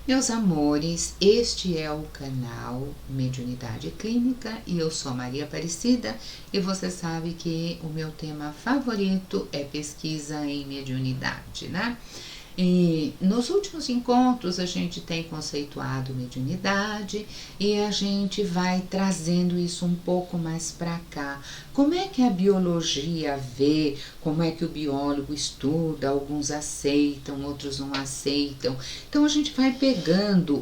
Meus amores, este é o canal Mediunidade Clínica e eu sou Maria Aparecida e você sabe que o meu tema favorito é pesquisa em mediunidade, né? E nos últimos encontros a gente tem conceituado mediunidade e a gente vai trazendo isso um pouco mais para cá. Como é que a biologia vê, como é que o biólogo estuda, alguns aceitam, outros não aceitam. Então a gente vai pegando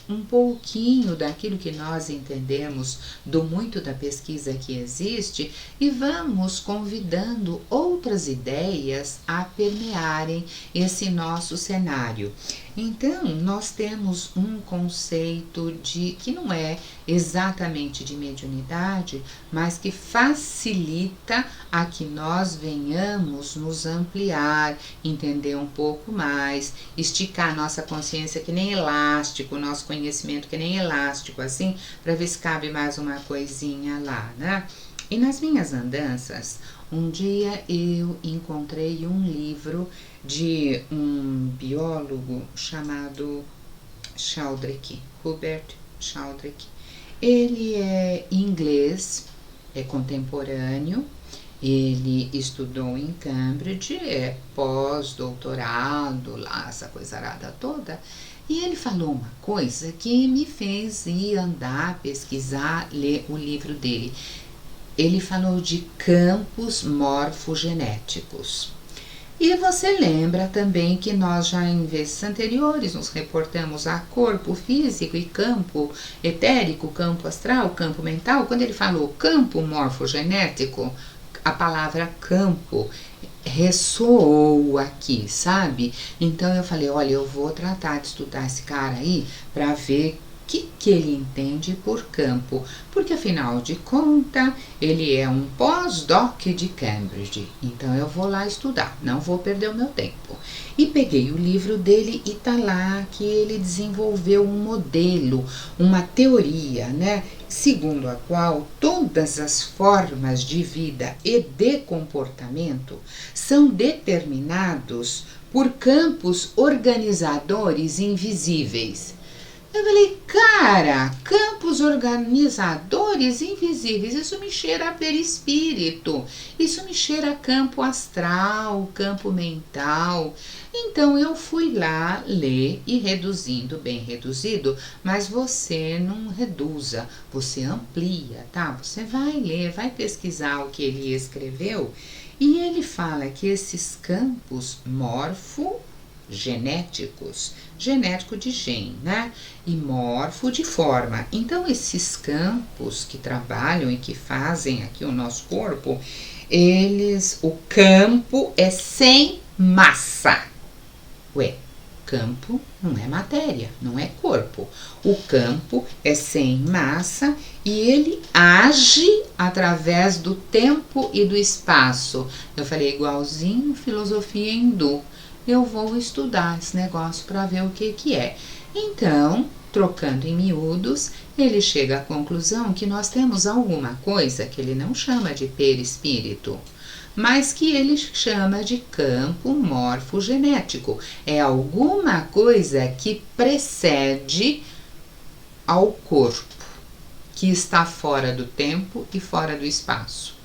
um pouquinho daquilo que nós entendemos do muito da pesquisa que existe e vamos convidando outras ideias a permearem esse nosso cenário. Então, nós temos um conceito de que não é exatamente de mediunidade, mas que facilita a que nós venhamos nos ampliar, entender um pouco mais, esticar nossa consciência que nem elástico, nosso conhecimento que nem elástico, assim, para ver se cabe mais uma coisinha lá, né? E nas minhas andanças, um dia eu encontrei um livro de um biólogo chamado Sheldrake, Hubert Sheldrake. Ele é inglês, é contemporâneo, ele estudou em Cambridge, é pós-doutorado lá, essa coisa arada toda. E ele falou uma coisa que me fez ir andar, pesquisar, ler o livro dele. Ele falou de campos morfogenéticos. E você lembra também que nós já em vezes anteriores nos reportamos a corpo físico e campo etérico, campo astral, campo mental. Quando ele falou campo morfogenético, a palavra campo ressoou aqui, sabe? Então eu falei, olha, eu vou tratar de estudar esse cara aí para ver que ele entende por campo, porque afinal de contas ele é um pós-doc de Cambridge, então eu vou lá estudar, não vou perder o meu tempo. E peguei o livro dele e tá lá que ele desenvolveu um modelo, uma teoria, né, segundo a qual todas as formas de vida e de comportamento são determinados por campos organizadores invisíveis. Eu falei, cara, campos organizadores invisíveis, isso me cheira a perispírito, isso me cheira a campo astral, campo mental. Então eu fui lá ler e reduzindo, bem reduzido, mas você não reduza, você amplia, tá? Você vai ler, vai pesquisar o que ele escreveu e ele fala que esses campos genéticos, genético de gene, né? E morfo de forma. Então, esses campos que trabalham e que fazem aqui o nosso corpo, o campo é sem massa. Ué, campo não é matéria, não é corpo. O campo é sem massa e ele age através do tempo e do espaço. Eu falei igualzinho filosofia hindu. Eu vou estudar esse negócio para ver o que é. Então, trocando em miúdos, ele chega à conclusão que nós temos alguma coisa que ele não chama de perispírito, mas que ele chama de campo morfogenético. É alguma coisa que precede ao corpo, que está fora do tempo e fora do espaço.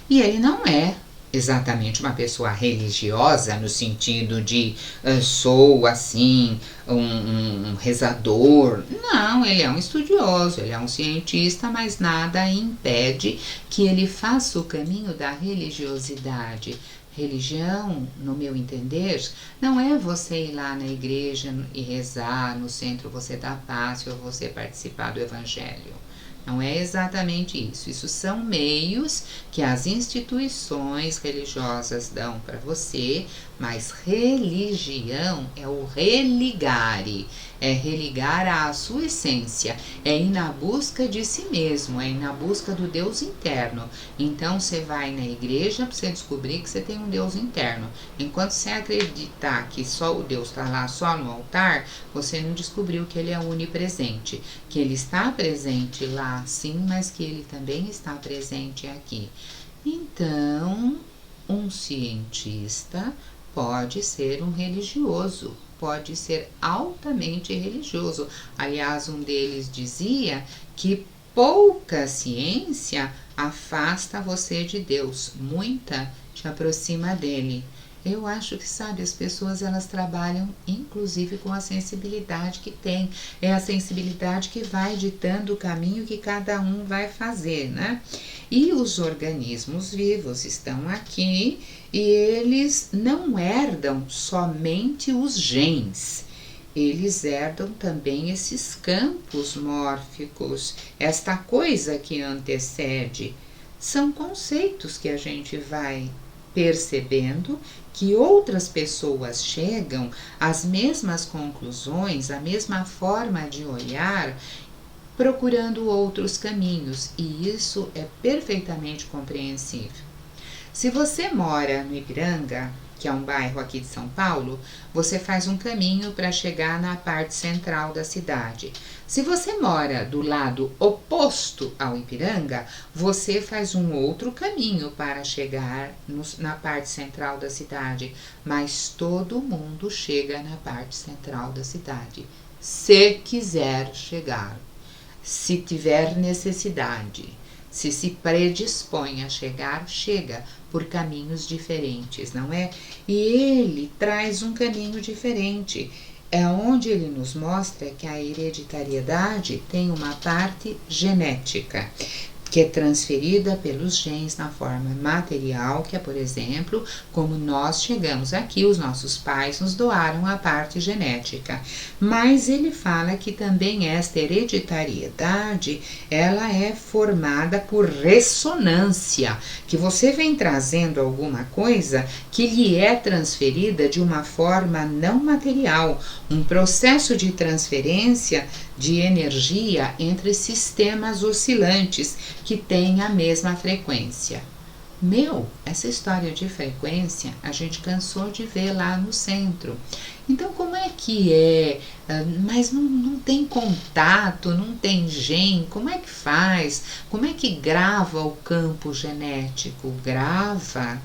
E ele não é exatamente uma pessoa religiosa no sentido de sou assim um rezador. Não, ele é um estudioso, ele é um cientista, mas nada impede que ele faça o caminho da religiosidade. Religião, no meu entender, não é você ir lá na igreja e rezar, no centro você dar passe ou você participar do evangelho. Não é exatamente isso. Isso são meios que as instituições religiosas dão para você, mas religião é o religare, é religar à sua essência, é ir na busca de si mesmo, é ir na busca do Deus interno. Então você vai na igreja para você descobrir que você tem um Deus interno. Enquanto você acreditar que só o Deus está lá só no altar, você não descobriu que ele é onipresente, que ele está presente lá sim, mas que ele também está presente aqui. Então, um cientista pode ser um religioso, pode ser altamente religioso. Aliás, um deles dizia que pouca ciência afasta você de Deus, muita te aproxima dele. Eu acho que, sabe, as pessoas elas trabalham inclusive com a sensibilidade que tem. É a sensibilidade que vai ditando o caminho que cada um vai fazer, né? E os organismos vivos estão aqui e eles não herdam somente os genes. Eles herdam também esses campos mórficos, esta coisa que antecede. São conceitos que a gente vai percebendo que outras pessoas chegam às mesmas conclusões, à mesma forma de olhar, procurando outros caminhos, e isso é perfeitamente compreensível. Se você mora no Ipiranga, que é um bairro aqui de São Paulo, você faz um caminho para chegar na parte central da cidade. Se você mora do lado oposto ao Ipiranga, você faz um outro caminho para chegar na parte central da cidade, mas todo mundo chega na parte central da cidade, se quiser chegar, se tiver necessidade. Se se predispõe a chegar, chega por caminhos diferentes, não é? E ele traz um caminho diferente, é onde ele nos mostra que a hereditariedade tem uma parte genética, que é transferida pelos genes na forma material, que é, por exemplo, como nós chegamos aqui, os nossos pais nos doaram a parte genética. Mas ele fala que também esta hereditariedade, ela é formada por ressonância, que você vem trazendo alguma coisa que lhe é transferida de uma forma não material, um processo de transferência de energia entre sistemas oscilantes que têm a mesma frequência. Essa história de frequência a gente cansou de ver lá no centro. Então, como é que é? Mas não tem contato, não tem gene, como é que faz? Como é que grava o campo genético? Grava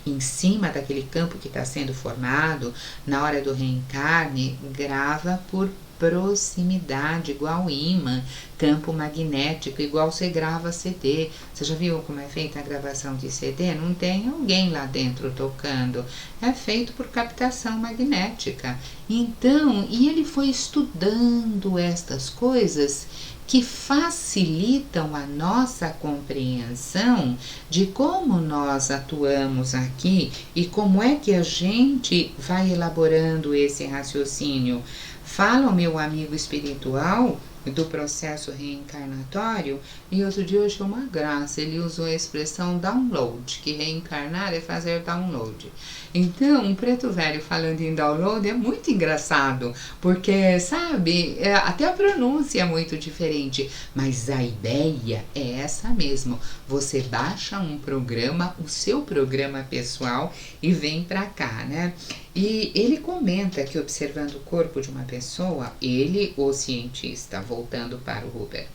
em cima daquele campo que está sendo formado na hora do reencarne, grava por proximidade, igual ímã, campo magnético, igual você grava CD. Você já viu como é feita a gravação de CD? Não tem alguém lá dentro tocando. É feito por captação magnética. Então, e ele foi estudando estas coisas que facilitam a nossa compreensão de como nós atuamos aqui e como é que a gente vai elaborando esse raciocínio. Fala o meu amigo espiritual do processo reencarnatório, e outro dia eu achei uma graça, ele usou a expressão download, que reencarnar é fazer download. Então, um preto velho falando em download é muito engraçado, porque, sabe, até a pronúncia é muito diferente, mas a ideia é essa mesmo. Você baixa um programa, o seu programa pessoal, e vem pra cá, né? E ele comenta que observando o corpo de uma pessoa, ele, o cientista, voltando para o Huber,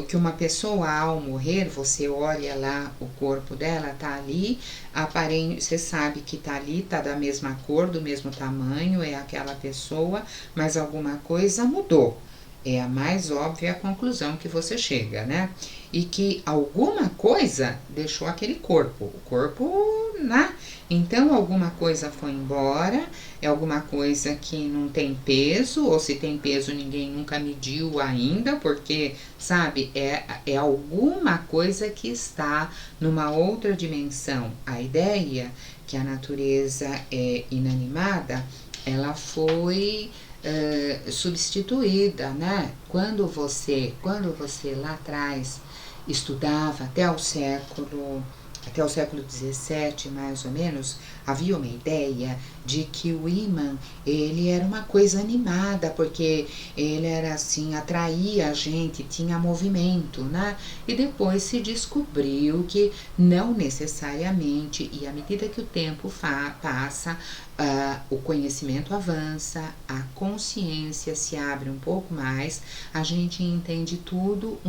que uma pessoa ao morrer, você olha lá o corpo dela, tá ali, aparente, você sabe que tá ali, tá da mesma cor, do mesmo tamanho, é aquela pessoa, mas alguma coisa mudou. É a mais óbvia conclusão que você chega, né? E que alguma coisa deixou aquele corpo. O corpo, né? Então, alguma coisa foi embora, é alguma coisa que não tem peso, ou se tem peso ninguém nunca mediu ainda, porque, sabe, é alguma coisa que está numa outra dimensão. A ideia que a natureza é inanimada, ela foi substituída, né? Quando você lá atrás estudava até o século XVII, mais ou menos, havia uma ideia de que o ímã, ele era uma coisa animada, porque ele era assim, atraía a gente, tinha movimento, né? E depois se descobriu que não necessariamente, e à medida que o tempo passa, o conhecimento avança, a consciência se abre um pouco mais, a gente entende tudo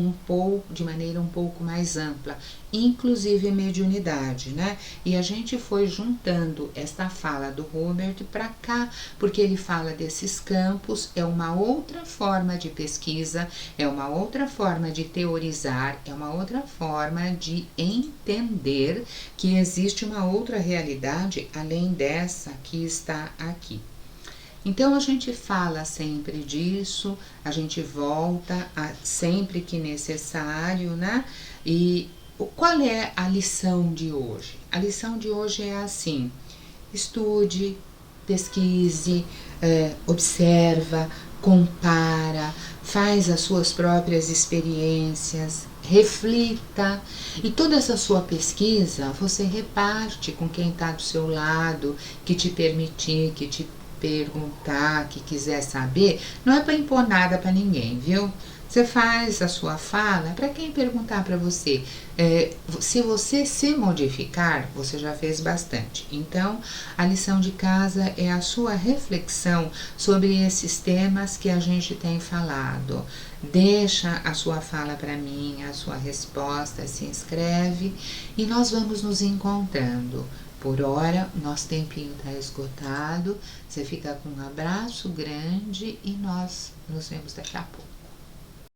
de maneira um pouco mais ampla, inclusive mediunidade, né? E a gente foi juntando esta fala do Robert para cá, porque ele fala desses campos, é uma outra forma de pesquisa, é uma outra forma de teorizar, é uma outra forma de entender que existe uma outra realidade além dessa que está aqui. Então a gente fala sempre disso, a gente volta sempre que necessário, né? E qual é a lição de hoje? A lição de hoje é assim: estude, pesquise, observa, compara, faz as suas próprias experiências, reflita, e toda essa sua pesquisa você reparte com quem está do seu lado, que te permitir, que te perguntar, que quiser saber. Não é para impor nada para ninguém, viu? Você faz a sua fala para quem perguntar para você. Se você se modificar, você já fez bastante. Então, a lição de casa é a sua reflexão sobre esses temas que a gente tem falado. Deixa a sua fala para mim, a sua resposta, se inscreve e nós vamos nos encontrando. Por hora, nosso tempinho está esgotado. Você fica com um abraço grande e nós nos vemos daqui a pouco.